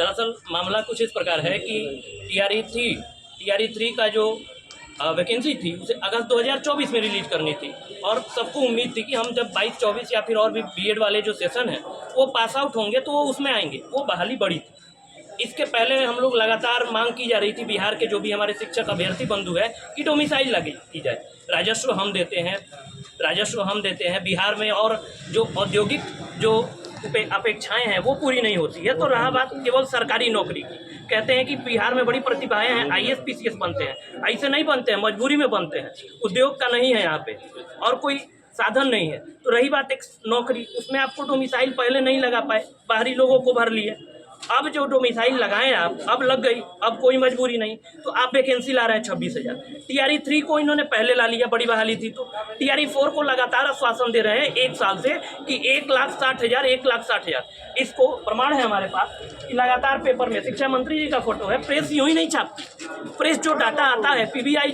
दरअसल मामला कुछ इस प्रकार है कि TRE3 का जो वैकेंसी थी उसे अगस्त 2024 में रिलीज करनी थी और सबको उम्मीद थी कि हम जब 22-24 या फिर और भी बीएड वाले जो सेशन हैं वो पास आउट होंगे तो वो उसमें आएंगे, वो बहाली बढ़ी थी। इसके पहले हम लोग लगातार मांग की जा रही थी बिहार के जो भी हमारे शिक्षक अभ्यर्थी बंधु है कि डोमिसाइल लगी की जाए। राजस्व हम देते हैं बिहार में, और जो औद्योगिक जो अपेक्षाएं हैं वो पूरी नहीं होती है। तो रहा बात केवल सरकारी नौकरी की, कहते हैं कि बिहार में बड़ी प्रतिभाएं हैं, IAS PCS बनते हैं, ऐसे नहीं बनते हैं, मजबूरी में बनते हैं, उद्योग का नहीं है यहाँ पे और कोई साधन नहीं है। तो रही बात एक नौकरी, उसमें आपको डोमिसाइल पहले नहीं लगा पाए, बाहरी लोगों को भर लिए। अब जो डोमिसाइल लगाएं आप, अब लग गई, अब कोई मजबूरी नहीं, तो आप वैकेंसी ला रहे हैं 26,000। TRE3 को इन्होंने पहले ला लिया, बड़ी बहाली थी। तो TRE4 को लगातार आश्वासन दे रहे हैं 1 साल से कि 1,60,000। इसको प्रमाण है हमारे पास कि लगातार पेपर में शिक्षा मंत्री जी का फोटो है। प्रेस यूँ ही नहीं छापती, प्रेस जो डाटा आता है PBI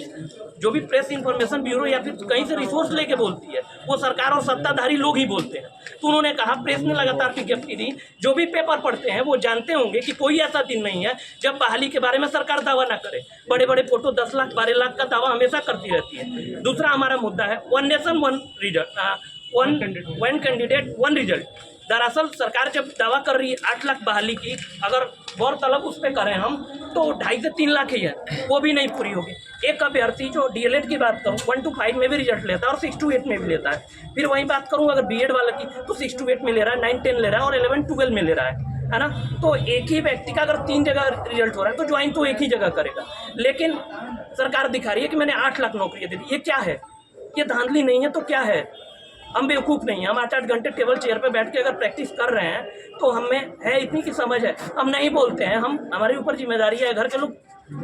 जो भी प्रेस इंफॉर्मेशन ब्यूरो या फिर कहीं से रिसोर्स लेके बोलती है, वो सरकार और सत्ताधारी लोग ही बोलते हैं। तो उन्होंने कहा, प्रेस ने लगातार विज्ञप्ति दी, जो भी पेपर पढ़ते हैं वो जानते होंगे कि कोई ऐसा दिन नहीं है जब बहाली के बारे में सरकार दावा ना करे। बड़े बड़े फोटो 10 लाख 12 लाख का दावा हमेशा करती रहती है। दूसरा हमारा मुद्दा है one nation one result, one candidate one result. दरअसल सरकार जब दावा कर रही है 8 लाख बहाली की, अगर गौर तलब उस पर करें हम तो 2.5 से 3 लाख ही है, वो भी नहीं पूरी होगी। एक अभ्यर्थी जो DLED की बात करूँ 1 to 5 में भी रिजल्ट लेता है और 6 to 8 में भी लेता है। फिर वहीं बात करूँ अगर BEd वाला की तो 6 to 8 में ले रहा है, 9-10 ले रहा है और 11-12 में ले रहा है ना। तो एक ही व्यक्ति का अगर 3 जगह रिजल्ट हो रहा है तो ज्वाइन तो एक ही जगह करेगा। लेकिन सरकार दिखा रही है कि मैंने 8 लाख नौकरियाँ दे दी। ये क्या है? ये धांधली नहीं है तो क्या है? हम बेवकूफ़ नहीं हैं। हम 8-8 घंटे टेबल चेयर पे बैठ के अगर प्रैक्टिस कर रहे हैं तो हमें है इतनी की समझ है, हम नहीं बोलते हैं। हमारे ऊपर जिम्मेदारी है, घर के लोग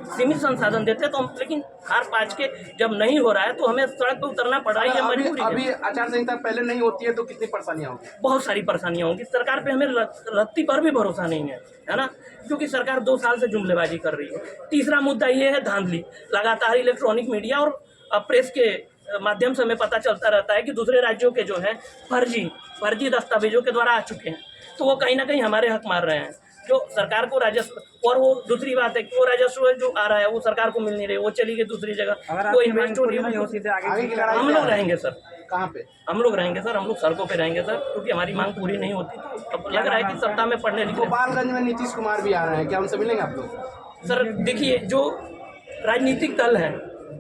सीमित संसाधन देते हैं तो हम, लेकिन हार पाँच के जब नहीं हो रहा है तो हमें सड़क पर उतरना पड़ रहा है, मजबूरी है। अभी आचार संहिता पहले नहीं होती है तो कितनी परेशानियाँ होंगी? बहुत सारी परेशानियाँ होंगी। सरकार पे हमें रत्ती पर भी भरोसा नहीं है ना, क्योंकि सरकार 2 साल से जुमलेबाजी कर रही है। तीसरा मुद्दा ये है धांधली। लगातार इलेक्ट्रॉनिक मीडिया और प्रेस के माध्यम से हमें पता चलता रहता है कि दूसरे राज्यों के जो हैं फर्जी दस्तावेजों के द्वारा आ चुके हैं, तो वो कहीं ना कहीं हमारे हक मार रहे हैं जो सरकार को राजस्व। और वो दूसरी बात है कि वो राजस्व जो आ रहा है वो सरकार को मिल नहीं रही, वो चली गई दूसरी जगह, वो इन्वेस्ट हो रही है। हम लोग रहेंगे सर, कहाँ पे? हम लोग रहेंगे सर, हम लोग सड़कों पे रहेंगे सर, क्योंकि हमारी मांग पूरी नहीं होती। तो अब लग रहा है कि सत्ता में पढ़ने लिखे। गोपालगंज में नीतीश कुमार भी आ रहे हैं, क्या उनसे मिलेंगे आप लोग? सर देखिए, जो राजनीतिक दल है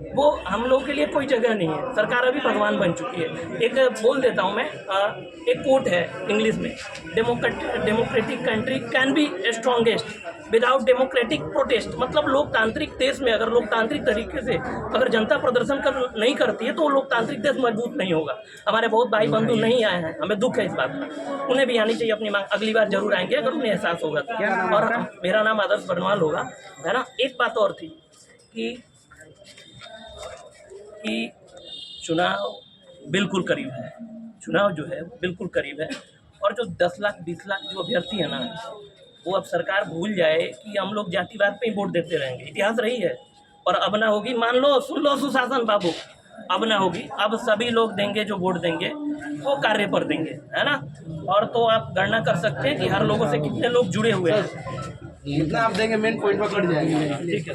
वो हम लोग के लिए कोई जगह नहीं है। सरकार अभी भगवान बन चुकी है। एक बोल देता हूँ मैं, एक कोट है इंग्लिश में, democratic country can be strongest without democratic protest. मतलब लोकतांत्रिक देश में अगर लोकतांत्रिक तरीके से अगर जनता प्रदर्शन नहीं करती है तो लोकतांत्रिक देश मजबूत नहीं होगा। हमारे बहुत भाई बंधु नहीं आए हैं, हमें दुख है इस बात का। उन्हें भी आनी चाहिए अपनी मांग, अगली बार जरूर आएंगे अगर उन्हें एहसास होगा तो। और मेरा नाम आदर्श बरनवाल होगा, है ना। एक बात और थी कि चुनाव बिल्कुल करीब है, चुनाव जो है बिल्कुल करीब है। और जो 10 लाख 20 लाख जो अभ्यर्थी है ना, वो अब सरकार भूल जाए कि हम लोग जातिवाद पे ही वोट देते रहेंगे। इतिहास रही है और अब ना होगी। मान लो, सुन लो सुशासन बाबू, अब ना होगी। अब सभी लोग देंगे, जो वोट देंगे वो कार्य पर देंगे, है ना। और तो आप गणना कर सकते हैं कि हर लोगों से कितने लोग जुड़े हुए हैं। जितना आप देंगे मेन पॉइंट पर कट जाएंगे। ठीक है।